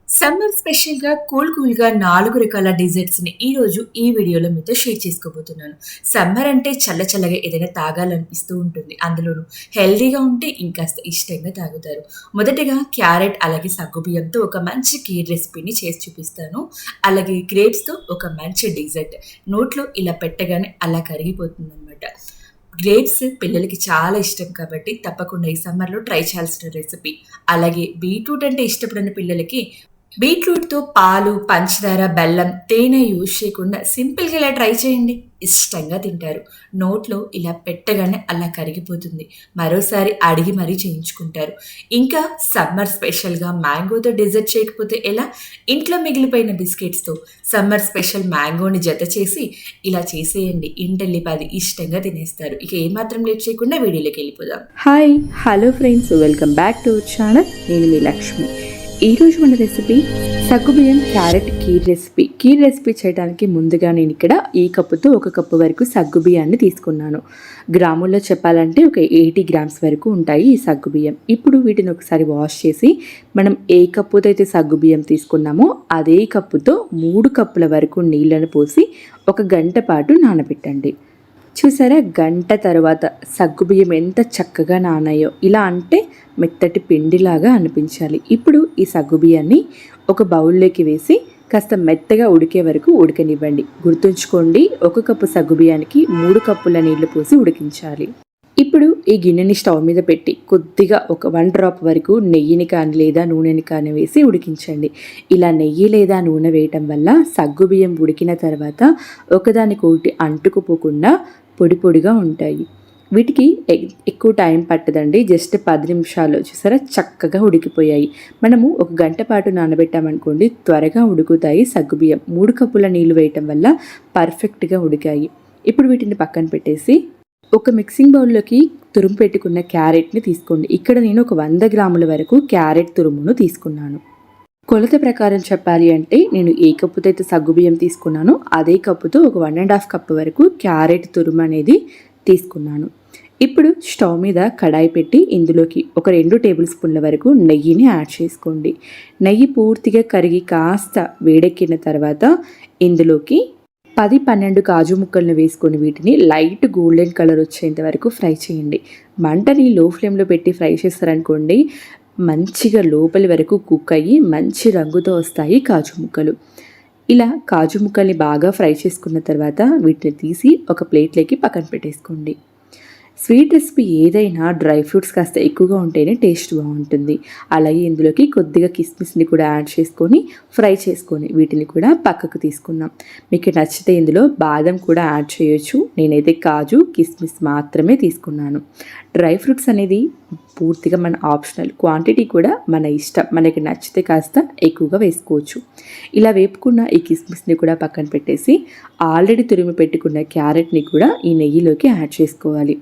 Summer స్పెషల్‌గా కూల్‌గా 4 రకాల డిజర్ట్స్‌ని ఈరోజు ఈ వీడియోలో మీతో షేర్ చేసుకోబోతున్నాను. సమ్మర్ అంటే చల్లగా ఏదైనా తాగాలనిపిస్తూ ఉంటుంది. అందులోనూ హెల్తీగా ఉంటే ఇంకాస్త ఇష్టంగా తాగుతారు. మొదటగా క్యారెట్ అలాగే సగ్గుబియ్యంతో ఒక మంచి కీర్ రెసిపీని చేసి చూపిస్తాను. అలాగే గ్రేప్స్‌తో ఒక మంచి డిజర్ట్. నోట్లో ఇలా పెట్టగానే అలా కరిగిపోతుందనమాట. గ్రేప్స్ పిల్లలకి చాలా ఇష్టం కాబట్టి తప్పకుండా ఈ సమ్మర్‌లో ట్రై చేయాల్సిన రెసిపీ. అలాగే బీట్రూట్ అంటే ఇష్టపడని పిల్లలకి బీట్రూట్‌తో పాలు, పంచదార, బెల్లం, తేనె యూజ్ చేయకుండా సింపుల్‌గా ఇలా ట్రై చేయండి. ఇష్టంగా తింటారు. నోట్లో ఇలా పెట్టగానే అలా కరిగిపోతుంది. మరోసారి అడిగి మరీ చేయించుకుంటారు. ఇంకా సమ్మర్ స్పెషల్‌గా మ్యాంగోతో డెజర్ట్ చేయకపోతే ఎలా? ఇంట్లో మిగిలిపోయిన బిస్కెట్స్‌తో సమ్మర్ స్పెషల్ మ్యాంగోని జత చేసి ఇలా చేసేయండి. ఇంటిల్లిపాది ఇష్టంగా తినేస్తారు. ఇక ఏమాత్రం లేట్ చేయకుండా వీడియోలోకెళ్ళిపోదాం. Hi hello friends, welcome back to our channel. నేను మీ లక్ష్మి. ఈరోజు మన రెసిపీ సగ్గుబియ్యం క్యారెట్ కీర్ రెసిపీ చేయడానికి ముందుగా నేను ఇక్కడ ఈ కప్పుతో 1 కప్పు వరకు సగ్గుబియ్యాన్ని తీసుకున్నాను. గ్రాముల్లో చెప్పాలంటే ఒక 80 గ్రామ్స్ వరకు ఉంటాయి ఈ సగ్గుబియ్యం. ఇప్పుడు వీటిని ఒకసారి వాష్ చేసి మనం ఏ కప్పుతో అయితే సగ్గుబియ్యం తీసుకున్నామో అదే కప్పుతో 3 కప్పుల వరకు నీళ్ళను పోసి 1 గంట పాటు నానబెట్టండి. చూసారా, గంట తర్వాత సగ్గుబియ్యం ఎంత చక్కగా నానాయో. ఇలా అంటే మెత్తటి పిండిలాగా అనిపించాలి. ఇప్పుడు ఈ సగ్గుబియ్యాన్ని ఒక బౌల్లోకి వేసి కాస్త మెత్తగా ఉడికే వరకు ఉడకనివ్వండి. గుర్తుంచుకోండి, 1 కప్పు సగ్గుబియ్యానికి 3 కప్పుల నీళ్లు పోసి ఉడికించాలి. ఇప్పుడు ఈ గిన్నెని స్టవ్ మీద పెట్టి కొద్దిగా ఒక 1 డ్రాప్ వరకు నెయ్యిని కానీ లేదా నూనెని కానీ వేసి ఉడికించండి. ఇలా నెయ్యి లేదా నూనె వేయటం వల్ల సగ్గుబియ్యం ఉడికిన తర్వాత ఒకదానికొకటి అంటుకుపోకుండా పొడి పొడిగా ఉంటాయి. వీటికి ఎక్కువ టైం పట్టదండి. జస్ట్ 10 నిమిషాలు చూసారా చక్కగా ఉడికిపోయాయి. మనము 1 గంట పాటు నానబెట్టామనుకోండి, త్వరగా ఉడుకుతాయి సగ్గుబియ్యం. 3 కప్పుల నీళ్లు వేయటం వల్ల పర్ఫెక్ట్గా ఉడికాయి. ఇప్పుడు వీటిని పక్కన పెట్టేసి ఒక మిక్సింగ్ బౌల్లోకి తురుము పెట్టుకున్న క్యారెట్ని తీసుకోండి. ఇక్కడ నేను ఒక 100 గ్రాముల వరకు క్యారెట్ తురుమును తీసుకున్నాను. కొలత ప్రకారం చెప్పాలి అంటే నేను ఏ కప్పుతో అయితే సగ్గుబియ్యం తీసుకున్నానో అదే కప్పుతో ఒక 1.5 కప్పు వరకు క్యారెట్ తురుము అనేది తీసుకున్నాను. ఇప్పుడు స్టవ్ మీద కడాయి పెట్టి ఇందులోకి ఒక 2 టేబుల్ స్పూన్ల వరకు నెయ్యిని యాడ్ చేసుకోండి. నెయ్యి పూర్తిగా కరిగి కాస్త వేడెక్కిన తర్వాత ఇందులోకి 10-12 కాజు ముక్కలను వేసుకొని వీటిని లైట్ గోల్డెన్ కలర్ వచ్చేంత వరకు ఫ్రై చేయండి. మంటని లో ఫ్లేమ్లో పెట్టి ఫ్రై చేస్తారనుకోండి, మంచిగా లోపలి వరకు కుక్ అయ్యి మంచి రంగుతో వస్తాయి కాజు ముక్కలు. ఇలా కాజు ముక్కల్ని బాగా ఫ్రై చేసుకున్న తర్వాత వీటిని తీసి ఒక ప్లేట్లోకి పక్కన పెట్టేసుకోండి. స్వీట్ రెసిపీ ఏదైనా డ్రై ఫ్రూట్స్ కాస్త ఎక్కువగా ఉంటేనే టేస్ట్ బాగుంటుంది. అలాగే ఇందులోకి కొద్దిగా కిస్మిస్ని కూడా యాడ్ చేసుకొని ఫ్రై చేసుకొని వీటిని కూడా పక్కకు తీసుకుందాం. మీకు నచ్చితే ఇందులో బాదం కూడా యాడ్ చేయొచ్చు. నేనైతే కాజు కిస్మిస్ మాత్రమే తీసుకున్నాను. డ్రై ఫ్రూట్స్ అనేది పూర్తిగా మన ఆప్షనల్, క్వాంటిటీ కూడా మన ఇష్టం. మనకి నచ్చితే కాస్త ఎక్కువగా వేసుకోవచ్చు. ఇలా వేపుకున్న ఈ కిస్మిస్ని కూడా పక్కన పెట్టేసి ఆల్రెడీ తురిమి పెట్టుకున్న క్యారెట్ని కూడా ఈ నెయ్యిలోకి యాడ్ చేసుకోవాలి.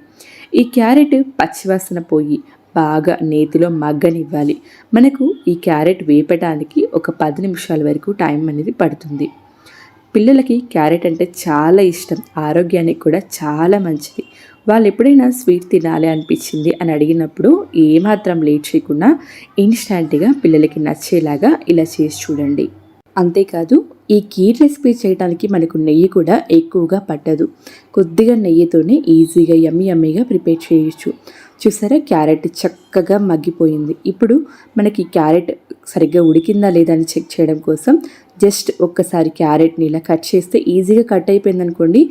ఈ క్యారెట్ పచ్చివాసన పోయి బాగా నేతిలో మగ్గనివ్వాలి. మనకు ఈ క్యారెట్ వేపడానికి ఒక 10 నిమిషాల వరకు టైం అనేది పడుతుంది. పిల్లలకి క్యారెట్ అంటే చాలా ఇష్టం, ఆరోగ్యానికి కూడా చాలా మంచిది. వాళ్ళు ఎప్పుడైనా స్వీట్ తినాలి అనిపించింది అని అడిగినప్పుడు ఏమాత్రం లేట్ చేయకుండా ఇన్స్టాంట్గా పిల్లలకి నచ్చేలాగా ఇలా చేసి చూడండి. అంతేకాదు, ఈ కీర్ రెసిపీ చేయడానికి మనకు నెయ్యి కూడా ఎక్కువగా పట్టదు. కొద్దిగా నెయ్యితోనే ఈజీగా యమ్మీగా ప్రిపేర్ చేయొచ్చు. చూసారా, క్యారెట్ చక్కగా మగ్గిపోయింది. ఇప్పుడు మనకి క్యారెట్ సరిగ్గా ఉడికిందా లేదా అని చెక్ చేయడం కోసం జస్ట్ ఒక్కసారి క్యారెట్ని ఇలా కట్ చేస్తే ఈజీగా కట్ అయిపోయింది అనుకోండి,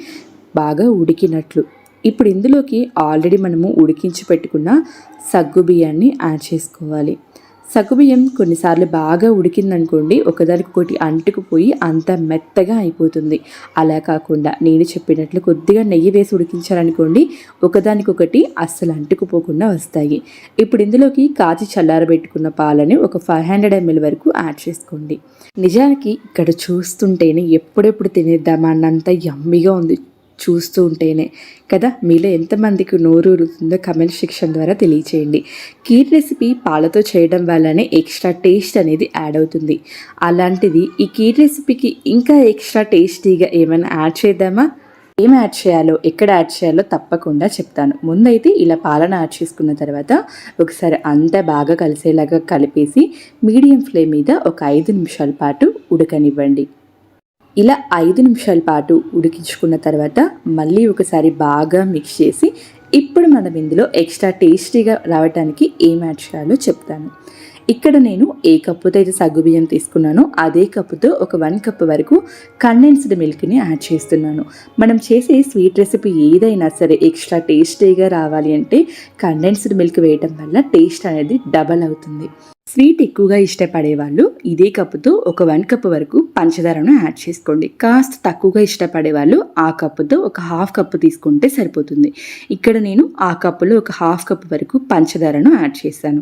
బాగా ఉడికినట్లు. ఇప్పుడు ఇందులోకి ఆల్రెడీ మనము ఉడికించి పెట్టుకున్న సగ్గుబియ్యాన్ని యాడ్ చేసుకోవాలి. సగ్గుబియ్యం కొన్నిసార్లు బాగా ఉడికిందనుకోండి, ఒకదానికొకటి అంటుకుపోయి అంత మెత్తగా అయిపోతుంది. అలా కాకుండా నేను చెప్పినట్లు కొద్దిగా నెయ్యి వేసి ఉడికించారనుకోండి, ఒకదానికొకటి అస్సలు అంటుకుపోకుండా వస్తాయి. ఇప్పుడు ఇందులోకి కాచి చల్లారబెట్టుకున్న పాలని ఒక 500 ml వరకు యాడ్ చేసుకోండి. నిజానికి ఇక్కడ చూస్తుంటేనే ఎప్పుడెప్పుడు తినేద్దామా అన్నంత యమ్మీగా ఉంది చూస్తూ ఉంటేనే కదా. మీలో ఎంతమందికి నోరు ఊరుతుందో కమెంట్ సెక్షన్ ద్వారా తెలియచేయండి. కీర్ రెసిపీ పాలతో చేయడం వల్లనే ఎక్స్ట్రా టేస్ట్ అనేది యాడ్ అవుతుంది. అలాంటిది ఈ కీర్ రెసిపీకి ఇంకా ఎక్స్ట్రా టేస్టీగా ఏమైనా యాడ్ చేద్దామా? ఏం యాడ్ చేయాలో, ఎక్కడ యాడ్ చేయాలో తప్పకుండా చెప్తాను. ముందైతే ఇలా పాలను యాడ్ చేసుకున్న తర్వాత ఒకసారి అంతా బాగా కలిసేలాగా కలిపేసి మీడియం ఫ్లేమ్ మీద ఒక 5 నిమిషాల పాటు ఉడకనివ్వండి. ఇలా 5 నిమిషాల పాటు ఉడికించుకున్న తర్వాత మళ్ళీ ఒకసారి బాగా మిక్స్ చేసి ఇప్పుడు మనం ఇందులో ఎక్స్ట్రా టేస్టీగా రావడానికి ఏం యాడ్ చేయాలో చెప్తాను. ఇక్కడ నేను ఏ కప్పుతో అయితే సగ్గుబియ్యం తీసుకున్నానో అదే కప్పుతో ఒక 1 కప్ వరకు కండెన్స్డ్ మిల్క్ని యాడ్ చేస్తున్నాను. మనం చేసే స్వీట్ రెసిపీ ఏదైనా సరే ఎక్స్ట్రా టేస్టీగా రావాలి అంటే కండెన్స్డ్ మిల్క్ వేయటం వల్ల టేస్ట్ అనేది డబల్ అవుతుంది. స్వీట్ ఎక్కువగా ఇష్టపడే వాళ్ళు ఇదే కప్పుతో ఒక 1 కప్ వరకు పంచదారను యాడ్ చేసుకోండి. కాస్త తక్కువగా ఇష్టపడే వాళ్ళు ఆ కప్పుతో ఒక 1/2 కప్పు తీసుకుంటే సరిపోతుంది. ఇక్కడ నేను ఆ కప్పులో ఒక 1/2 కప్ వరకు పంచదారను యాడ్ చేశాను.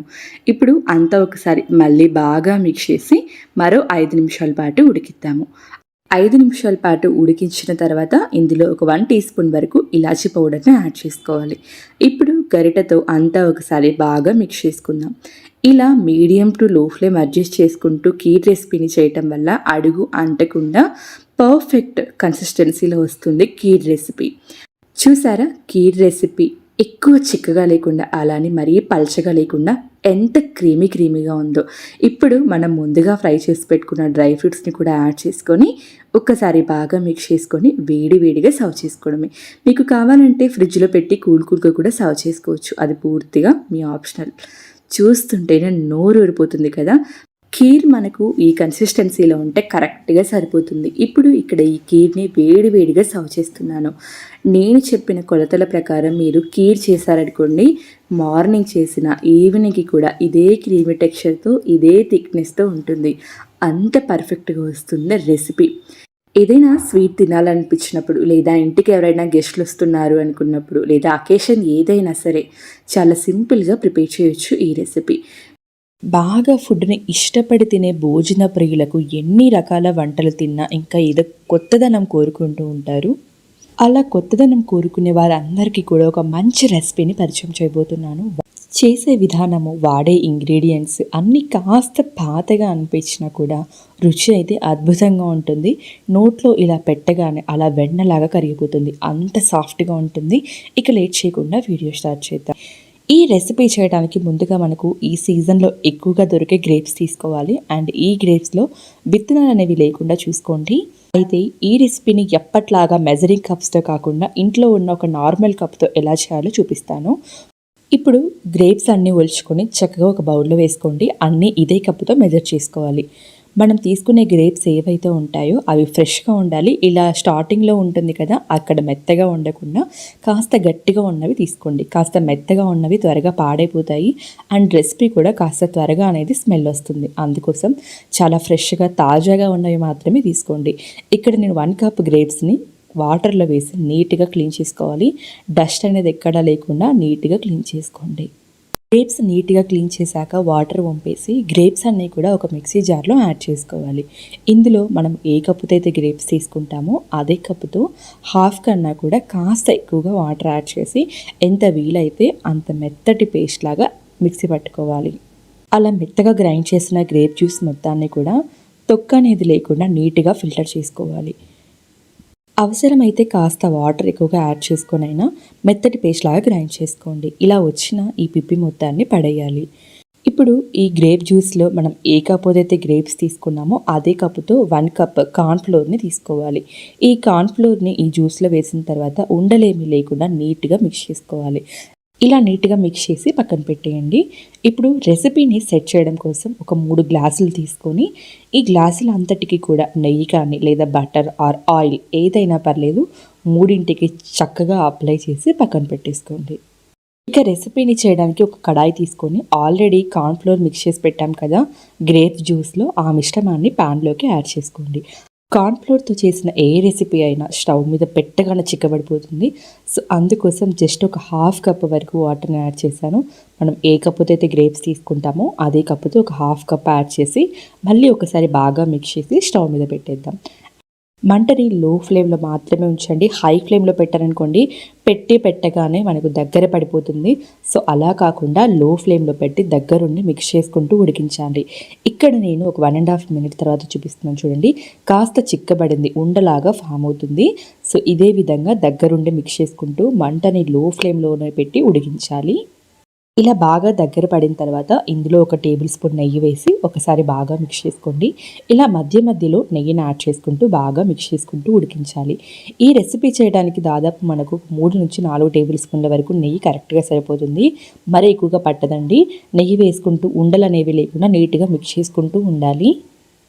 ఇప్పుడు అంతా ఒకసారి మళ్ళీ బాగా మిక్స్ చేసి మరో 5 నిమిషాల పాటు ఉడికిద్దాము. 5 నిమిషాల పాటు ఉడికించిన తర్వాత ఇందులో ఒక 1 టీ స్పూన్ వరకు ఇలాచీ పౌడర్ని యాడ్ చేసుకోవాలి. ఇప్పుడు గరిటెతో అంతా ఒకసారి బాగా మిక్స్ చేసుకుందాం. ఇలా మీడియం టు లో ఫ్లేమ్ అడ్జస్ట్ చేసుకుంటూ కీర్ రెసిపీని చేయటం వల్ల అడుగు అంటకుండా పర్ఫెక్ట్ కన్సిస్టెన్సీలో వస్తుంది కీర్ రెసిపీ. చూసారా, కీర్ రెసిపీ ఎక్కువ చిక్కగా లేకుండా అలానే మరీ పల్చగా లేకుండా ఎంత క్రీమీగా ఉందో. ఇప్పుడు మనం ముందుగా ఫ్రై చేసి పెట్టుకున్న డ్రై ఫ్రూట్స్ని కూడా యాడ్ చేసుకొని ఒక్కసారి బాగా మిక్స్ చేసుకొని వేడిగా సర్వ్ చేసుకోవడమే. మీకు కావాలంటే ఫ్రిడ్జ్లో పెట్టి కూల్గా కూడా సర్వ్ చేసుకోవచ్చు. అది పూర్తిగా మీ ఆప్షనల్. చూస్తుంటేనే నోరు ఊరిపోతుంది కదా. కీర్ మనకు ఈ కన్సిస్టెన్సీలో ఉంటే కరెక్ట్గా సరిపోతుంది. ఇప్పుడు ఇక్కడ ఈ కీర్ని వేడిగా సర్వ్ చేస్తున్నాను. నేను చెప్పిన కొలతల ప్రకారం మీరు కీర్ చేశారనుకోండి, మార్నింగ్ చేసిన ఈవినింగ్కి కూడా ఇదే క్రీమీ టెక్స్చర్తో ఇదే థిక్నెస్తో ఉంటుంది. అంత పర్ఫెక్ట్గా వస్తుంది రెసిపీ. ఏదైనా స్వీట్ తినాలనిపించినప్పుడు లేదా ఇంటికి ఎవరైనా గెస్ట్లు వస్తున్నారు అనుకున్నప్పుడు లేదా అకేషన్ ఏదైనా సరే చాలా సింపుల్గా ప్రిపేర్ చేయొచ్చు ఈ రెసిపీ. బాగా ఫుడ్ని ఇష్టపడి తినే భోజన ప్రియులకు ఎన్ని రకాల వంటలు తిన్నా ఇంకా ఏదో కొత్తదనం కోరుకుంటూ ఉంటారు. అలా కొత్తదనం కోరుకునే వారందరికీ కూడా ఒక మంచి రెసిపీని పరిచయం చేయబోతున్నాను. చేసే విధానము, వాడే ఇంగ్రీడియంట్స్ అన్నీ కాస్త పాతగా అనిపించినా కూడా రుచి అయితే అద్భుతంగా ఉంటుంది. నోట్లో ఇలా పెట్టగానే అలా వెన్నలాగా కరిగిపోతుంది. అంత సాఫ్ట్గా ఉంటుంది. ఇక లేట్ చేయకుండా వీడియో స్టార్ట్ చేద్దాం. ఈ రెసిపీ చేయడానికి ముందుగా మనకు ఈ సీజన్లో ఎక్కువగా దొరికే గ్రేప్స్ తీసుకోవాలి. అండ్ ఈ గ్రేప్స్లో విత్తనాలు అనేవి లేకుండా చూసుకోండి. అయితే ఈ రెసిపీని ఎప్పట్లాగా మెజరింగ్ కప్స్తో కాకుండా ఇంట్లో ఉన్న ఒక నార్మల్ కప్తో ఎలా చేయాలో చూపిస్తాను. ఇప్పుడు గ్రేప్స్ అన్నీ ఒలుచుకొని చక్కగా ఒక బౌల్లో వేసుకోండి. అన్నీ ఇదే కప్పుతో మెజర్ చేసుకోవాలి. మనం తీసుకునే గ్రేప్స్ ఏవైతే ఉంటాయో అవి ఫ్రెష్గా ఉండాలి. ఇలా స్టార్టింగ్లో ఉంటుంది కదా, అక్కడ మెత్తగా ఉండకుండా కాస్త గట్టిగా ఉన్నవి తీసుకోండి. కాస్త మెత్తగా ఉన్నవి త్వరగా పాడైపోతాయి అండ్ రెసిపీ కూడా కాస్త త్వరగా అనేది స్మెల్ వస్తుంది. అందుకోసం చాలా ఫ్రెష్గా తాజాగా ఉన్నవి మాత్రమే తీసుకోండి. ఇక్కడ నేను 1 కప్ గ్రేప్స్ని వాటర్లో వేసి నీట్గా క్లీన్ చేసుకోవాలి. డస్ట్ అనేది ఎక్కడా లేకుండా నీట్గా క్లీన్ చేసుకోండి. గ్రేప్స్ నీట్గా క్లీన్ చేశాక వాటర్ వంపేసి గ్రేప్స్ అన్నీ కూడా ఒక మిక్సీ జార్లో యాడ్ చేసుకోవాలి. ఇందులో మనం ఏ కప్పుతో అయితే గ్రేప్స్ తీసుకుంటామో అదే కప్పుతో 1/2 కన్నా కూడా కాస్త ఎక్కువగా వాటర్ యాడ్ చేసి ఎంత వీలైతే అంత మెత్తటి పేస్ట్ లాగా మిక్సీ పట్టుకోవాలి. అలా మెత్తగా గ్రైండ్ చేసిన గ్రేప్ జ్యూస్ మొత్తాన్ని కూడా తొక్క అనేది లేకుండా నీట్గా ఫిల్టర్ చేసుకోవాలి. అవసరమైతే కాస్త వాటర్ ఎక్కువగా యాడ్ చేసుకొనైనా మెత్తటి పేస్ట్ లాగా గ్రైండ్ చేసుకోండి. ఇలా వచ్చిన ఈ పిప్పి మొత్తాన్ని పడేయాలి. ఇప్పుడు ఈ గ్రేప్ జ్యూస్లో మనం ఏ కప్పు అయితే గ్రేప్స్ తీసుకున్నామో అదే కప్పుతో 1 కప్ కార్న్ఫ్లోర్ని తీసుకోవాలి. ఈ కార్న్ఫ్లోర్ని ఈ జ్యూస్లో వేసిన తర్వాత ఉండలేమీ లేకుండా నీట్గా మిక్స్ చేసుకోవాలి. ఇలా నీట్గా మిక్స్ చేసి పక్కన పెట్టేయండి. ఇప్పుడు రెసిపీని సెట్ చేయడం కోసం ఒక 3 గ్లాసులు తీసుకొని ఈ గ్లాసుల అంతటికి కూడా నెయ్యి కానీ లేదా బటర్ ఆర్ ఆయిల్ ఏదైనా పర్లేదు 3ంటికి చక్కగా అప్లై చేసి పక్కన పెట్టేసుకోండి. ఇక రెసిపీని చేయడానికి ఒక కడాయి తీసుకొని ఆల్రెడీ కార్న్ఫ్లోర్ మిక్స్ చేసి పెట్టాం కదా గ్రేప్ జ్యూస్లో, ఆ మిశ్రమాన్ని ప్యాన్లోకి యాడ్ చేసుకోండి. కార్న్ఫ్లోర్తో చేసిన ఏ రెసిపీ అయినా స్టవ్ మీద పెట్టగానే చిక్కబడిపోతుంది. సో అందుకోసం జస్ట్ ఒక 1/2 కప్ వరకు వాటర్ని యాడ్ చేశాను. మనం ఏ కప్పుతో అయితే గ్రేప్స్ తీసుకుంటామో అదే కప్పుతో ఒక 1/2 కప్ యాడ్ చేసి మళ్ళీ ఒకసారి బాగా మిక్స్ చేసి స్టవ్ మీద పెట్టేద్దాం. మంటని లో ఫ్లేమ్లో మాత్రమే ఉంచండి. హై ఫ్లేమ్లో పెట్టారనుకోండి పెట్టగానే మనకు దగ్గర పడిపోతుంది. సో అలా కాకుండా లో ఫ్లేమ్లో పెట్టి దగ్గరుండి మిక్స్ చేసుకుంటూ ఉడికించాలి. ఇక్కడ నేను ఒక 1.5 మినిట్ తర్వాత చూపిస్తున్నాను చూడండి. కాస్త చిక్కబడింది, ఉండలాగా ఫామ్ అవుతుంది. సో ఇదే విధంగా దగ్గరుండి మిక్స్ చేసుకుంటూ మంటని లో ఫ్లేమ్లోనే పెట్టి ఉడికించాలి. ఇలా బాగా దగ్గర పడిన తర్వాత ఇందులో ఒక టేబుల్ స్పూన్ నెయ్యి వేసి ఒకసారి బాగా మిక్స్ చేసుకోండి. ఇలా మధ్య మధ్యలో నెయ్యిని యాడ్ చేసుకుంటూ బాగా మిక్స్ చేసుకుంటూ ఉడికించాలి. ఈ రెసిపీ చేయడానికి దాదాపు మనకు 3 నుంచి 4 టేబుల్ స్పూన్ల వరకు నెయ్యి కరెక్ట్గా సరిపోతుంది. మరీ ఎక్కువగా పట్టదండి. నెయ్యి వేసుకుంటూ ఉండలు అనేవి లేకుండా నీట్గా మిక్స్ చేసుకుంటూ ఉండాలి.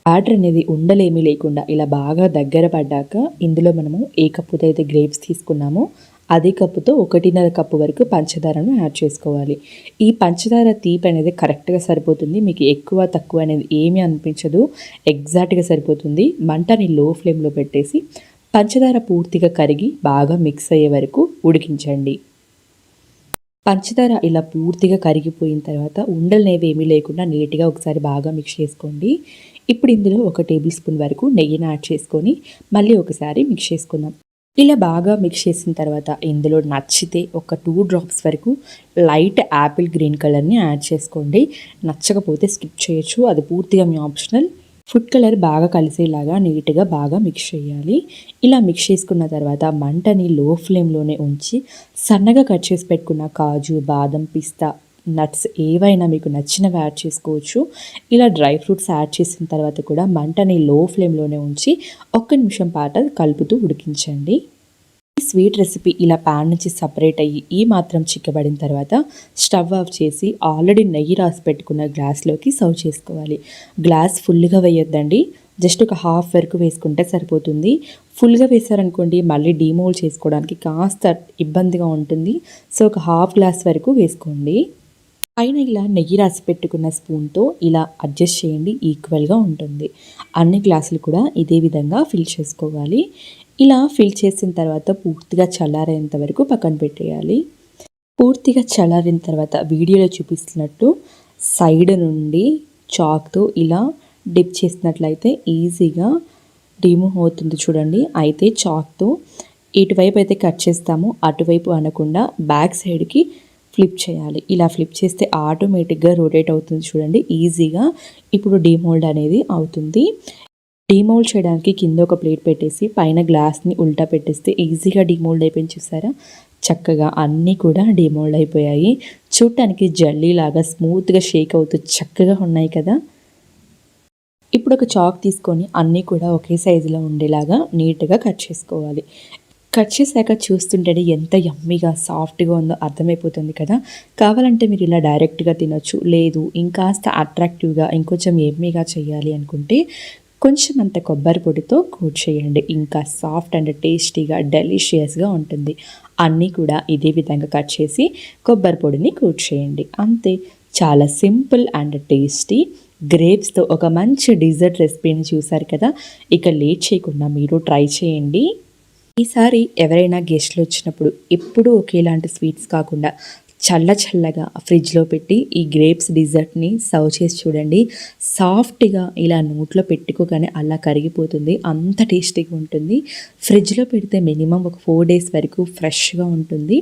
బ్యాటర్ అనేది ఉండలేమీ లేకుండా ఇలా బాగా దగ్గర పడ్డాక ఇందులో మనము ఏ కప్పుతో అయితే గ్రేప్స్ తీసుకున్నామో అదే కప్పుతో 1.5 కప్పు వరకు పంచదారను యాడ్ చేసుకోవాలి. ఈ పంచదార తీపి అనేది కరెక్ట్గా సరిపోతుంది. మీకు ఎక్కువ తక్కువ అనేది ఏమీ అనిపించదు, ఎగ్జాక్ట్గా సరిపోతుంది. మంటని లో ఫ్లేమ్లో పెట్టేసి పంచదార పూర్తిగా కరిగి బాగా మిక్స్ అయ్యే వరకు ఉడికించండి. పంచదార ఇలా పూర్తిగా కరిగిపోయిన తర్వాత ఉండలనేవి ఏమీ లేకుండా నీట్గా ఒకసారి బాగా మిక్స్ చేసుకోండి. ఇప్పుడు ఇందులో 1 టేబుల్ స్పూన్ వరకు నెయ్యిని యాడ్ చేసుకొని మళ్ళీ ఒకసారి మిక్స్ చేసుకుందాం. ఇలా బాగా మిక్స్ చేసిన తర్వాత ఇందులో నచ్చితే ఒక 2 డ్రాప్స్ వరకు లైట్ యాపిల్ గ్రీన్ కలర్ని యాడ్ చేసుకోండి. నచ్చకపోతే స్కిప్ చేయొచ్చు, అది పూర్తిగా మీ ఆప్షనల్. ఫుడ్ కలర్ బాగా కలిసేలాగా నీట్గా బాగా మిక్స్ చేయాలి. ఇలా మిక్స్ చేసుకున్న తర్వాత మంటని లో ఫ్లేమ్లోనే ఉంచి సన్నగా కట్ చేసి పెట్టుకున్న కాజు, బాదం, పిస్తా, నట్స్ ఏవైనా మీకు నచ్చినవి యాడ్ చేసుకోవచ్చు. ఇలా డ్రై ఫ్రూట్స్ యాడ్ చేసిన తర్వాత కూడా మంటని లో ఫ్లేమ్లోనే ఉంచి 1 నిమిషం పాటు కలుపుతూ ఉడికించండి. ఈ స్వీట్ రెసిపీ ఇలా ప్యాన్ నుంచి సపరేట్ అయ్యి ఈ మాత్రం చిక్కబడిన తర్వాత స్టవ్ ఆఫ్ చేసి ఆల్రెడీ నెయ్యి రాసి పెట్టుకున్న గ్లాస్లోకి సర్వ్ చేసుకోవాలి. గ్లాస్ ఫుల్గా వేయొద్దండి, జస్ట్ ఒక హాఫ్ వరకు వేసుకుంటే సరిపోతుంది. ఫుల్గా వేసారనుకోండి మళ్ళీ డీమోల్డ్ చేసుకోవడానికి కాస్త ఇబ్బందిగా ఉంటుంది. సో ఒక హాఫ్ గ్లాస్ వరకు వేసుకోండి. పైన ఇలా నెయ్యి రాసి పెట్టుకున్న స్పూన్తో ఇలా అడ్జస్ట్ చేయండి, ఈక్వల్గా ఉంటుంది. అన్ని గ్లాసులు కూడా ఇదే విధంగా ఫిల్ చేసుకోవాలి. ఇలా ఫిల్ చేసిన తర్వాత పూర్తిగా చల్లారేంత వరకు పక్కన పెట్టేయాలి. పూర్తిగా చల్లారిన తర్వాత వీడియోలో చూపిస్తున్నట్టు సైడ్ నుండి చాక్తో ఇలా డిప్ చేసినట్లయితే ఈజీగా రిమూవ్ అవుతుంది చూడండి. అయితే చాక్తో ఇటువైపు అయితే కట్ చేస్తామో అటువైపు అనకుండా బ్యాక్ సైడ్కి ఫ్లిప్ చేయాలి. ఇలా ఫ్లిప్ చేస్తే ఆటోమేటిక్గా రొటేట్ అవుతుంది చూడండి, ఈజీగా ఇప్పుడు డీమోల్డ్ అనేది అవుతుంది. డీమోల్డ్ చేయడానికి కింద ఒక ప్లేట్ పెట్టేసి పైన గ్లాస్ని ఉల్టా పెట్టేస్తే ఈజీగా డీమోల్డ్ అయిపోయింది చూసారా. చక్కగా అన్నీ కూడా డీమోల్డ్ అయిపోయాయి. చూడటానికి జల్లీ లాగా స్మూత్గా షేక్ అవుతూ చక్కగా ఉన్నాయి కదా. ఇప్పుడు ఒక చాక్ తీసుకొని అన్నీ కూడా ఒకే సైజులో ఉండేలాగా నీట్గా కట్ చేసుకోవాలి. కట్ చేశాక చూస్తుంటేనే ఎంత యమ్మీగా సాఫ్ట్గా ఉందో అర్థమైపోతుంది కదా. కావాలంటే మీరు ఇలా డైరెక్ట్గా తినొచ్చు, లేదు ఇంకాస్త అట్రాక్టివ్గా ఇంకొంచెం యమ్మీగా చేయాలి అనుకుంటే కొంచెం అంత కొబ్బరి పొడితో కోట్ చేయండి. ఇంకా సాఫ్ట్ అండ్ టేస్టీగా డెలిషియస్గా ఉంటుంది. అన్నీ కూడా ఇదే విధంగా కట్ చేసి కొబ్బరి పొడిని కోట్ చేయండి. అంతే, చాలా సింపుల్ అండ్ టేస్టీ గ్రేప్స్తో ఒక మంచి డిజర్ట్ రెసిపీని చూసారు కదా. ఇక లేట్ చేయకుండా మీరు ట్రై చేయండి. ఈసారి ఎవరైనా గెస్ట్లు వచ్చినప్పుడు ఎప్పుడూ ఒకేలాంటి స్వీట్స్ కాకుండా చల్లగా ఫ్రిడ్జ్లో పెట్టి ఈ గ్రేప్స్ డిజర్ట్ని సర్వ్ చేసి చూడండి. సాఫ్ట్గా ఇలా నోట్లో పెట్టుకోగానే అలా కరిగిపోతుంది, అంత టేస్టీగా ఉంటుంది. ఫ్రిడ్జ్లో పెడితే మినిమం ఒక 4 డేస్ వరకు ఫ్రెష్గా ఉంటుంది.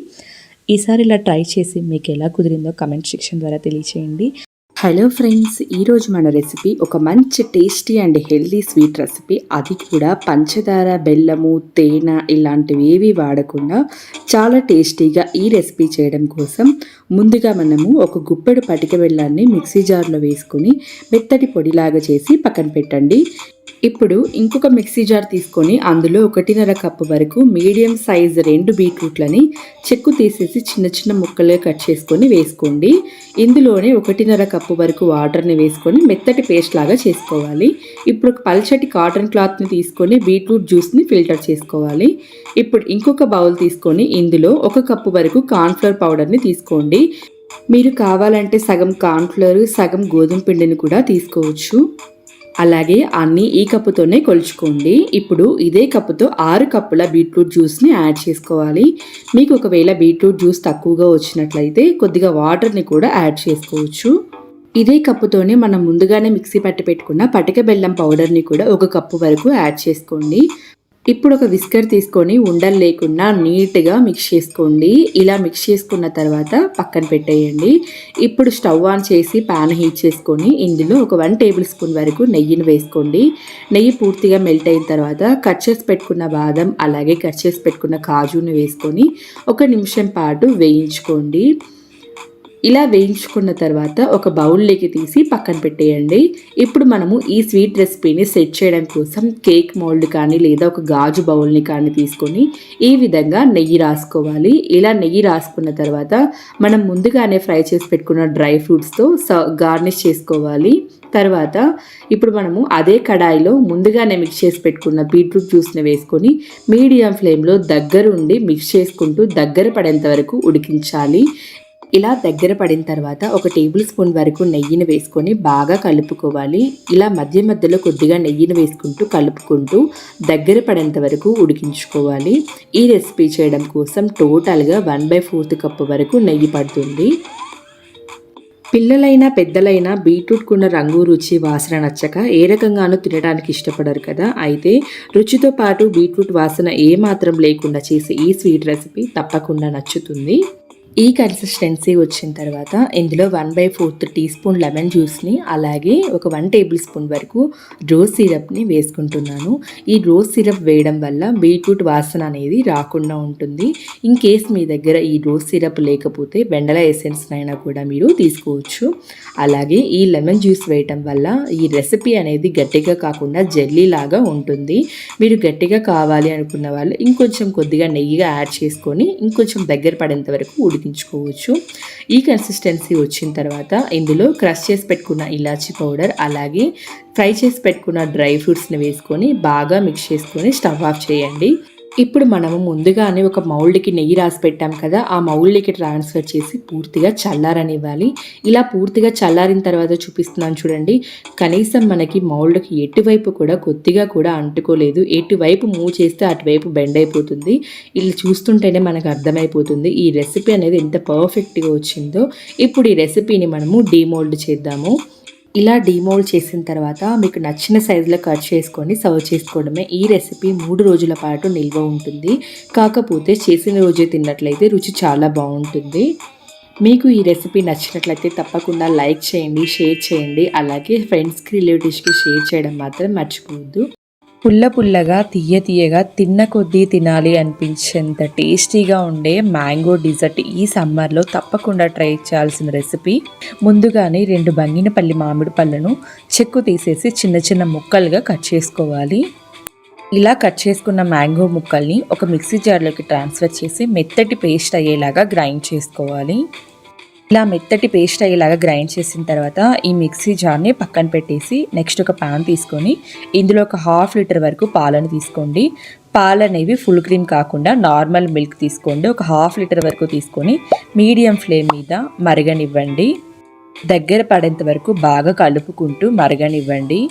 ఈసారి ఇలా ట్రై చేసి మీకు ఎలా కుదిరిందో కమెంట్ సెక్షన్ ద్వారా తెలియచేయండి. హలో ఫ్రెండ్స్, ఈరోజు మన రెసిపీ ఒక మంచి tasty and healthy sweet recipe. అది కూడా పంచదార, బెల్లము, తేనె ఇలాంటివి ఏవి వాడకుండా చాలా టేస్టీగా ఈ రెసిపీ చేయడం కోసం ముందుగా మనము ఒక గుప్పెడు పటిక బెల్లాన్ని మిక్సీ జార్లో వేసుకొని మెత్తటి పొడిలాగా చేసి పక్కన పెట్టండి. ఇప్పుడు ఇంకొక మిక్సీ జార్ తీసుకొని అందులో 1.5 కప్పు వరకు మీడియం సైజ్ 2 బీట్రూట్లని చెక్కు తీసేసి చిన్న ముక్కలుగా కట్ చేసుకొని వేసుకోండి. ఇందులోనే 1.5 కప్పు వరకు వాటర్ని వేసుకొని మెత్తటి పేస్ట్ లాగా చేసుకోవాలి. ఇప్పుడు ఒక పల్చటి కాటన్ క్లాత్ని తీసుకొని బీట్రూట్ జ్యూస్ని ఫిల్టర్ చేసుకోవాలి. ఇప్పుడు ఇంకొక బౌల్ తీసుకొని ఇందులో 1 కప్పు వరకు కార్న్ఫ్లవర్ పౌడర్ని తీసుకోండి. మీరు కావాలంటే సగం కార్న్ఫ్లవర్, సగం గోధుమ పిండిని కూడా తీసుకోవచ్చు. అలాగే అన్నీ ఈ కప్పుతోనే కొలుచుకోండి. ఇప్పుడు ఇదే కప్పుతో 6 కప్పుల బీట్రూట్ జ్యూస్ని యాడ్ చేసుకోవాలి. మీకు ఒకవేళ బీట్రూట్ జ్యూస్ తక్కువగా వచ్చినట్లయితే కొద్దిగా వాటర్ని కూడా యాడ్ చేసుకోవచ్చు. ఇదే కప్పుతోనే మనం ముందుగానే మిక్సీ పట్టి పెట్టుకున్న పటిక బెల్లం పౌడర్ని కూడా 1 కప్పు వరకు యాడ్ చేసుకోండి. ఇప్పుడు ఒక విస్కర్ తీసుకొని ఉండలు లేకుండా నీట్గా మిక్స్ చేసుకోండి. ఇలా మిక్స్ చేసుకున్న తర్వాత పక్కన పెట్టేయండి. ఇప్పుడు స్టవ్ ఆన్ చేసి పాన్ హీట్ చేసుకొని ఇందులో ఒక 1 టేబుల్ స్పూన్ వరకు నెయ్యిని వేసుకోండి. నెయ్యి పూర్తిగా మెల్ట్ అయిన తర్వాత కట్ చేసి పెట్టుకున్న బాదం అలాగే కట్ చేసి పెట్టుకున్న కాజుని వేసుకొని 1 నిమిషం పాటు వేయించుకోండి. ఇలా వేయించుకున్న తర్వాత ఒక బౌల్లోకి తీసి పక్కన పెట్టేయండి. ఇప్పుడు మనము ఈ స్వీట్ రెసిపీని సెట్ చేయడం కోసం కేక్ మౌల్డ్ కానీ లేదా ఒక గాజు బౌల్ని కానీ తీసుకొని ఈ విధంగా నెయ్యి రాసుకోవాలి. ఇలా నెయ్యి రాసుకున్న తర్వాత మనం ముందుగానే ఫ్రై చేసి పెట్టుకున్న డ్రై ఫ్రూట్స్తో గార్నిష్ చేసుకోవాలి. తర్వాత ఇప్పుడు మనము అదే కడాయిలో ముందుగానే మిక్స్ చేసి పెట్టుకున్న బీట్రూట్ జ్యూస్ని వేసుకొని మీడియం ఫ్లేమ్లో దగ్గరుండి మిక్స్ చేసుకుంటూ దగ్గర పడేంత వరకు ఉడికించాలి. ఇలా దగ్గర పడిన తర్వాత 1 టేబుల్ స్పూన్ వరకు నెయ్యిని వేసుకొని బాగా కలుపుకోవాలి. ఇలా మధ్య మధ్యలో కొద్దిగా నెయ్యిని వేసుకుంటూ కలుపుకుంటూ దగ్గర పడేంత వరకు ఉడికించుకోవాలి. ఈ రెసిపీ చేయడం కోసం టోటల్గా 1/4 కప్పు వరకు నెయ్యి పడుతుంది. పిల్లలైనా పెద్దలైనా బీట్రూట్కున్న రంగు రుచి వాసన నచ్చక ఏ రకంగానూ తినడానికి ఇష్టపడరు కదా. అయితే రుచితో పాటు బీట్రూట్ వాసన ఏమాత్రం లేకుండా చేసే ఈ స్వీట్ రెసిపీ తప్పకుండా నచ్చుతుంది. ఈ కన్సిస్టెన్సీ వచ్చిన తర్వాత ఇందులో 1/4 టీ స్పూన్ లెమన్ జ్యూస్ని అలాగే ఒక 1 టేబుల్ స్పూన్ వరకు రోజ్ సిరప్ని వేసుకుంటున్నాను. ఈ రోజ్ సిరప్ వేయడం వల్ల బీట్రూట్ వాసన అనేది రాకుండా ఉంటుంది. ఇన్ కేస్ మీ దగ్గర ఈ రోజ్ సిరప్ లేకపోతే వెండలా ఎసెన్స్నైనా కూడా మీరు తీసుకోవచ్చు. అలాగే ఈ లెమన్ జ్యూస్ వేయటం వల్ల ఈ రెసిపీ అనేది గట్టిగా కాకుండా జెల్లీ లాగా ఉంటుంది. మీరు గట్టిగా కావాలి అనుకున్న వాళ్ళు ఇంకొంచెం కొద్దిగా నెయ్యిగా యాడ్ చేసుకొని ఇంకొంచెం దగ్గర పడేంత వరకు ఉడికించుకోవచ్చు. ఈ కన్సిస్టెన్సీ వచ్చిన తర్వాత ఇందులో క్రష్ చేసి పెట్టుకున్న ఇలాచీ పౌడర్ అలాగే ఫ్రై చేసి పెట్టుకున్న డ్రై ఫ్రూట్స్ని వేసుకొని బాగా మిక్స్ చేసుకొని స్టవ్ ఆఫ్ చేయండి. ఇప్పుడు మనము ముందుగానే ఒక మౌల్డ్కి నెయ్యి రాసి పెట్టాం కదా, ఆ మౌల్డ్కి ట్రాన్స్ఫర్ చేసి పూర్తిగా చల్లారనివ్వాలి. ఇలా పూర్తిగా చల్లారిన తర్వాత చూపిస్తున్నాను చూడండి. కనీసం మనకి మౌల్డ్కి ఎటువైపు కూడా కొద్దిగా కూడా అంటుకోలేదు. ఎటువైపు మూవ్ చేస్తే అటువైపు బెండ్ అయిపోతుంది. ఇలా చూస్తుంటేనే మనకు అర్థమైపోతుంది ఈ రెసిపీ అనేది ఎంత పర్ఫెక్ట్గా వచ్చిందో. ఇప్పుడు ఈ రెసిపీని మనము డీమోల్డ్ చేద్దాము. ఇలా డీమోల్డ్ చేసిన తర్వాత మీకు నచ్చిన సైజులో కట్ చేసుకొని సర్వ్ చేసుకోవడమే. ఈ రెసిపీ 3 రోజుల పాటు నిల్వ ఉంటుంది. కాకపోతే చేసిన రోజే తిన్నట్లయితే రుచి చాలా బాగుంటుంది. మీకు ఈ రెసిపీ నచ్చినట్లయితే తప్పకుండా లైక్ చేయండి, షేర్ చేయండి. అలాగే ఫ్రెండ్స్కి రిలేటివ్స్కి షేర్ చేయడం మాత్రం మర్చిపోవద్దు. పుల్లగా తీయగా తిన్న కొద్దీ తినాలి అనిపించేంత టేస్టీగా ఉండే మ్యాంగో డిజర్ట్ ఈ సమ్మర్లో తప్పకుండా ట్రై చేయాల్సిన రెసిపీ. ముందుగానే 2 బంగినపల్లి మామిడి పళ్ళను చెక్కు తీసేసి చిన్న ముక్కలుగా కట్ చేసుకోవాలి. ఇలా కట్ చేసుకున్న మ్యాంగో ముక్కల్ని ఒక మిక్సీ జార్లోకి ట్రాన్స్ఫర్ చేసి మెత్తటి పేస్ట్ అయ్యేలాగా గ్రైండ్ చేసుకోవాలి. ఇలా మెత్తటి పేస్ట్ అయ్యేలాగా గ్రైండ్ చేసిన తర్వాత ఈ మిక్సీ జార్ని పక్కన పెట్టేసి నెక్స్ట్ ఒక ప్యాన్ తీసుకొని ఇందులో ఒక 1/2 లీటర్ వరకు పాలను తీసుకోండి. పాలు అనేవి ఫుల్ క్రీమ్ కాకుండా నార్మల్ మిల్క్ తీసుకోండి. ఒక 1/2 లీటర్ వరకు తీసుకొని మీడియం ఫ్లేమ్ మీద మరగనివ్వండి. దగ్గర పడేంత వరకు బాగా కలుపుకుంటూ మరగనివ్వండి.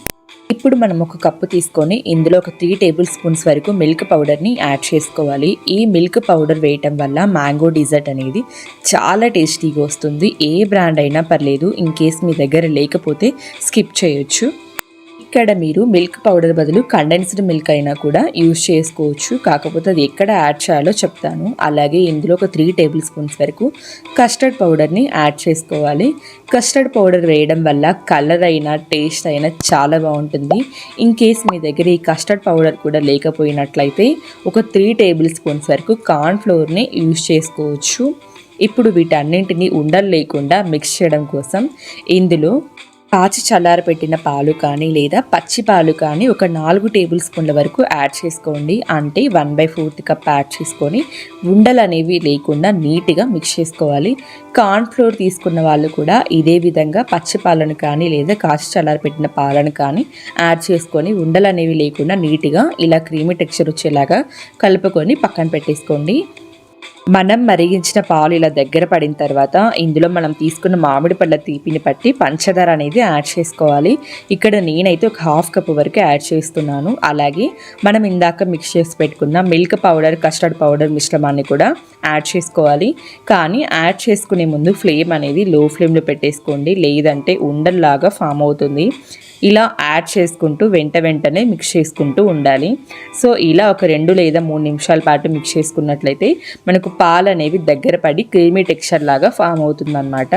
ఇప్పుడు మనం ఒక కప్పు తీసుకొని ఇందులో ఒక 3 టేబుల్ స్పూన్స్ వరకు మిల్క్ పౌడర్ని యాడ్ చేసుకోవాలి. ఈ మిల్క్ పౌడర్ వేయటం వల్ల మ్యాంగో డిజర్ట్ అనేది చాలా టేస్టీగా వస్తుంది. ఏ బ్రాండ్ అయినా పర్లేదు, ఇన్ కేస్ మీ దగ్గర లేకపోతే స్కిప్ చేయొచ్చు. ఇక్కడ మీరు మిల్క్ పౌడర్ బదులు కండెన్స్డ్ మిల్క్ అయినా కూడా యూజ్ చేసుకోవచ్చు. కాకపోతే అది ఎక్కడ యాడ్ చేయాలో చెప్తాను. అలాగే ఇందులో ఒక 3 టేబుల్ స్పూన్స్ వరకు కస్టర్డ్ పౌడర్ని యాడ్ చేసుకోవాలి. కస్టర్డ్ పౌడర్ వేయడం వల్ల కలర్ అయినా టేస్ట్ అయినా చాలా బాగుంటుంది. ఇన్ కేస్ మీ దగ్గర ఈ కస్టర్డ్ పౌడర్ కూడా లేకపోయినట్లయితే ఒక 3 టేబుల్ స్పూన్స్ వరకు కార్న్ ఫ్లోర్ని యూజ్ చేసుకోవచ్చు. ఇప్పుడు వీటన్నింటినీ ఉండలు లేకుండా మిక్స్ చేయడం కోసం ఇందులో కాచి చల్లారపెట్టిన పాలు కానీ లేదా పచ్చి పాలు కానీ ఒక 4 టేబుల్ స్పూన్ల వరకు యాడ్ చేసుకోండి. అంటే 1/4 కప్ యాడ్ చేసుకొని ఉండలు అనేవి లేకుండా నీట్గా మిక్స్ చేసుకోవాలి. కార్న్ ఫ్లోర్ తీసుకున్న వాళ్ళు కూడా ఇదే విధంగా పచ్చి పాలను కానీ లేదా కాచి చల్లారపెట్టిన పాలను కానీ యాడ్ చేసుకొని ఉండలు అనేవి లేకుండా నీట్గా ఇలా క్రీమీ టెక్స్చర్ వచ్చేలాగా కలుపుకొని పక్కన పెట్టేసుకోండి. మనం మరిగించిన పాలు ఇలా దగ్గర పడిన తర్వాత ఇందులో మనం తీసుకున్న మామిడి పళ్ళ తీపిని బట్టి పంచదార అనేది యాడ్ చేసుకోవాలి. ఇక్కడ నేనైతే ఒక 1/2 కప్పు వరకు యాడ్ చేస్తున్నాను. అలాగే మనం ఇందాక మిక్స్ చేసి పెట్టుకున్న మిల్క్ పౌడర్ కస్టర్డ్ పౌడర్ మిశ్రమాన్ని కూడా యాడ్ చేసుకోవాలి. కానీ యాడ్ చేసుకునే ముందు ఫ్లేమ్ అనేది లో ఫ్లేమ్లో పెట్టేసుకోండి, లేదంటే ఉండల్లాగా ఫామ్ అవుతుంది. ఇలా యాడ్ చేసుకుంటూ వెంటనే మిక్స్ చేసుకుంటూ ఉండాలి. సో ఇలా ఒక 2 లేదా 3 నిమిషాల పాటు మిక్స్ చేసుకున్నట్లయితే మనకు పాలు అనేవి దగ్గర పడి క్రీమీ టెక్స్చర్ లాగా ఫామ్ అవుతుందన్నమాట.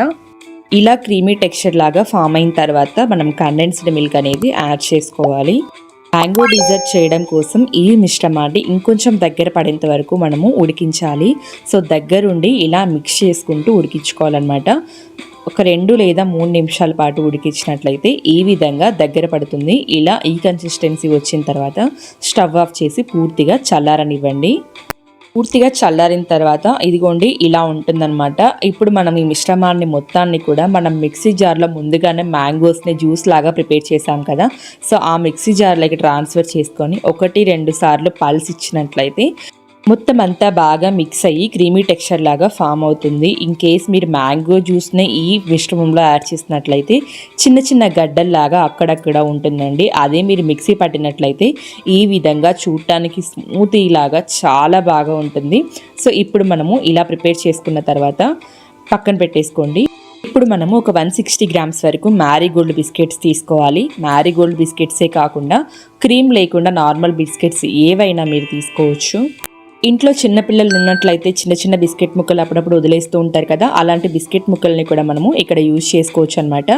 ఇలా క్రీమీ టెక్స్చర్ లాగా ఫామ్ అయిన తర్వాత మనం కండెన్స్డ్ మిల్క్ అనేది యాడ్ చేసుకోవాలి. మ్యాంగో డిజర్ట్ చేయడం కోసం ఈ మిశ్రమాన్ని ఇంకొంచెం దగ్గర పడేంత వరకు మనము ఉడికించాలి. సో దగ్గరుండి ఇలా మిక్స్ చేసుకుంటూ ఉడికించుకోవాలన్నమాట. ఒక 2 లేదా 3 నిమిషాల పాటు ఉడికించినట్లయితే ఈ విధంగా దగ్గర పడుతుంది. ఇలా ఈ కన్సిస్టెన్సీ వచ్చిన తర్వాత స్టవ్ ఆఫ్ చేసి పూర్తిగా చల్లారనివ్వండి. పూర్తిగా చల్లారిన తర్వాత ఇదిగోండి ఇలా ఉంటుందన్నమాట. ఇప్పుడు మనం ఈ మిశ్రమాన్ని మొత్తాన్ని కూడా మనం మిక్సీ జార్లో ముందుగానే మ్యాంగోస్ని జ్యూస్ లాగా ప్రిపేర్ చేసాం కదా, సో ఆ మిక్సీ జార్లోకి ట్రాన్స్ఫర్ చేసుకొని 1-2 సార్లు పల్స్ ఇచ్చినట్లయితే మొత్తం అంతా బాగా మిక్స్ అయ్యి క్రీమీ టెక్స్చర్ లాగా ఫామ్ అవుతుంది. ఇన్ కేస్ మీరు మ్యాంగో జ్యూస్ని ఈ మిశ్రమంలో యాడ్ చేసినట్లయితే చిన్న గడ్డల్లాగా అక్కడక్కడ ఉంటుందండి. అదే మీరు మిక్సీ పట్టినట్లయితే ఈ విధంగా చూడటానికి స్మూతీ లాగా చాలా బాగా ఉంటుంది. సో ఇప్పుడు మనము ఇలా ప్రిపేర్ చేసుకున్న తర్వాత పక్కన పెట్టేసుకోండి. ఇప్పుడు మనము ఒక 160 గ్రామ్స్ వరకు మ్యారీగోల్డ్ బిస్కెట్స్ తీసుకోవాలి. మ్యారీగోల్డ్ బిస్కెట్సే కాకుండా క్రీమ్ లేకుండా నార్మల్ బిస్కెట్స్ ఏవైనా మీరు తీసుకోవచ్చు. ఇంట్లో చిన్నపిల్లలు ఉన్నట్లయితే చిన్న బిస్కెట్ ముక్కలు అప్పుడప్పుడు వదిలేస్తూ ఉంటారు కదా, అలాంటి బిస్కెట్ ముక్కల్ని కూడా మనము ఇక్కడ యూజ్ చేసుకోవచ్చు అనమాట.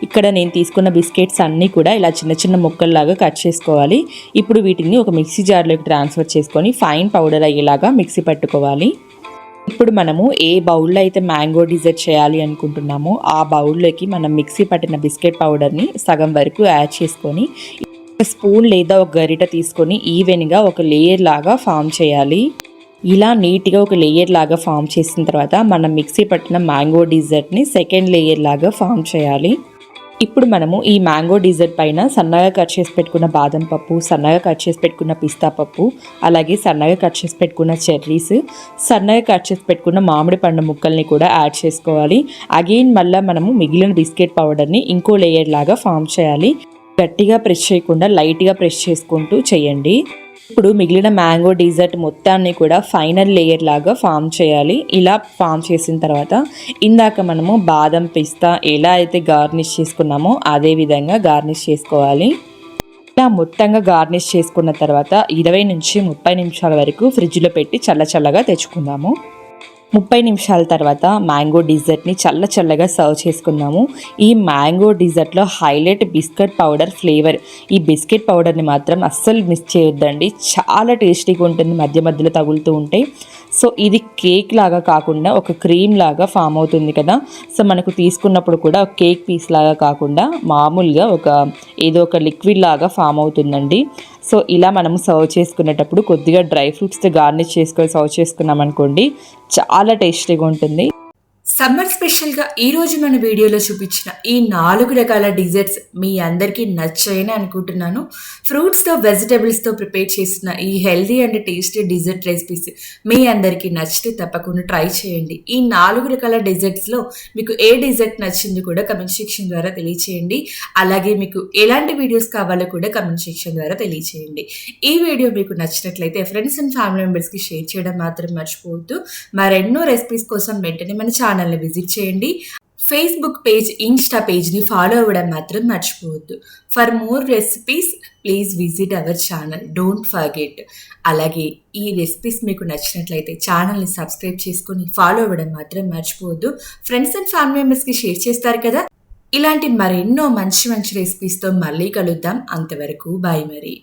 ఇక్కడ నేను తీసుకున్న బిస్కెట్స్ అన్నీ కూడా ఇలా చిన్న ముక్కల్లాగా కట్ చేసుకోవాలి. ఇప్పుడు వీటిని ఒక మిక్సీ జార్లోకి ట్రాన్స్ఫర్ చేసుకొని ఫైన్ పౌడర్ అయ్యేలాగా మిక్సీ పట్టుకోవాలి. ఇప్పుడు మనము ఏ బౌల్లో అయితే మ్యాంగో డిజర్ట్ చేయాలి అనుకుంటున్నామో ఆ బౌల్లోకి మనం మిక్సీ పట్టిన బిస్కెట్ పౌడర్ని సగం వరకు యాడ్ చేసుకొని స్పూన్ లేదా ఒక గరిట తీసుకొని ఈవెన్గా ఒక లేయర్ లాగా ఫామ్ చేయాలి. ఇలా నీట్గా ఒక లేయర్ లాగా ఫామ్ చేసిన తర్వాత మనం మిక్సీ పట్టిన మ్యాంగో డిజర్ట్ని సెకండ్ లేయర్ లాగా ఫామ్ చేయాలి. ఇప్పుడు మనము ఈ మ్యాంగో డిజర్ట్ పైన సన్నగా కట్ చేసి పెట్టుకున్న బాదం పప్పు, సన్నగా కట్ చేసి పెట్టుకున్న పిస్తా పప్పు, అలాగే సన్నగా కట్ చేసి పెట్టుకున్న చెర్రీస్, సన్నగా కట్ చేసి పెట్టుకున్న మామిడి పండు ముక్కల్ని కూడా యాడ్ చేసుకోవాలి. అగైన్ మళ్ళీ మనము మిగిలిన బిస్కెట్ పౌడర్ని ఇంకో లేయర్ లాగా ఫామ్ చేయాలి. గట్టిగా ప్రెస్ చేయకుండా లైట్గా ప్రెస్ చేసుకుంటూ చేయండి. ఇప్పుడు మిగిలిన మ్యాంగో డిజర్ట్ మొత్తాన్ని కూడా ఫైనల్ లేయర్ లాగా ఫామ్ చేయాలి. ఇలా ఫామ్ చేసిన తర్వాత ఇందాక మనము బాదం పిస్తా ఎలా అయితే గార్నిష్ చేసుకున్నామో అదే విధంగా గార్నిష్ చేసుకోవాలి. ఇలా మొత్తంగా గార్నిష్ చేసుకున్న తర్వాత 20 నుంచి 30 నిమిషాల వరకు ఫ్రిడ్జ్లో పెట్టి చల్లగా తెచ్చుకుందాము. 30 నిమిషాల తర్వాత మ్యాంగో డిజర్ట్ని చల్లగా సర్వ్ చేసుకుందాము. ఈ మ్యాంగో డిజర్ట్లో హైలైట్ బిస్కెట్ పౌడర్ ఫ్లేవర్. ఈ బిస్కెట్ పౌడర్ని మాత్రం అస్సలు మిస్ చేయొద్దండి, చాలా టేస్టీగా ఉంటుంది మధ్యలో తగులుతూ ఉంటే. సో ఇది కేక్ లాగా కాకుండా ఒక క్రీమ్ లాగా ఫామ్ అవుతుంది కదా, సో మనకు తీసుకున్నప్పుడు కూడా కేక్ పీస్ లాగా కాకుండా మామూలుగా ఏదో ఒక లిక్విడ్ లాగా ఫామ్ అవుతుందండి. సో ఇలా మనము సర్వ్ చేసుకునేటప్పుడు కొద్దిగా డ్రై ఫ్రూట్స్తో గార్నిష్ చేసుకొని సర్వ్ చేసుకున్నాం అనుకోండి, చాలా టేస్టీగా ఉంటుంది. సమ్మర్ స్పెషల్గా ఈరోజు మన వీడియోలో చూపించిన ఈ 4 రకాల డిజర్ట్స్ మీ అందరికీ నచ్చాయని అనుకుంటున్నాను. ఫ్రూట్స్తో వెజిటబుల్స్తో ప్రిపేర్ చేసిన ఈ healthy and tasty dessert recipes మీ అందరికీ నచ్చితే తప్పకుండా ట్రై చేయండి. ఈ 4 రకాల డిజర్ట్స్లో మీకు ఏ డిజర్ట్ నచ్చింది కూడా కమెంట్ సెక్షన్ ద్వారా తెలియచేయండి. అలాగే మీకు ఎలాంటి వీడియోస్ కావాలో కూడా కమెంట్ సెక్షన్ ద్వారా తెలియచేయండి. ఈ వీడియో మీకు నచ్చినట్లయితే ఫ్రెండ్స్ అండ్ ఫ్యామిలీ మెంబర్స్కి షేర్ చేయడం మాత్రం మర్చిపోవద్దు. మరెన్నో రెసిపీస్ కోసం వెంటనే మన ఛానల్ని విజిట్ చేయండి. ఫేస్బుక్ పేజ్, ఇన్స్టా పేజ్ని ఫాలో అవ్వడం మాత్రం మర్చిపోవద్దు. For more recipes please visit our channel, don't forget. అలాగే ఈ రెసిపీస్ మీకు నచ్చినట్లయితే ఛానల్ని సబ్స్క్రైబ్ చేసుకొని ఫాలో అవ్వడం మాత్రం మర్చిపోవద్దు. ఫ్రెండ్స్ అండ్ ఫ్యామిలీ మెంబర్స్కి షేర్ చేస్తారు కదా. ఇలాంటి మరెన్నో మంచి రెసిపీస్తో మళ్ళీ కలుద్దాం. అంతవరకు బాయ్ మరి.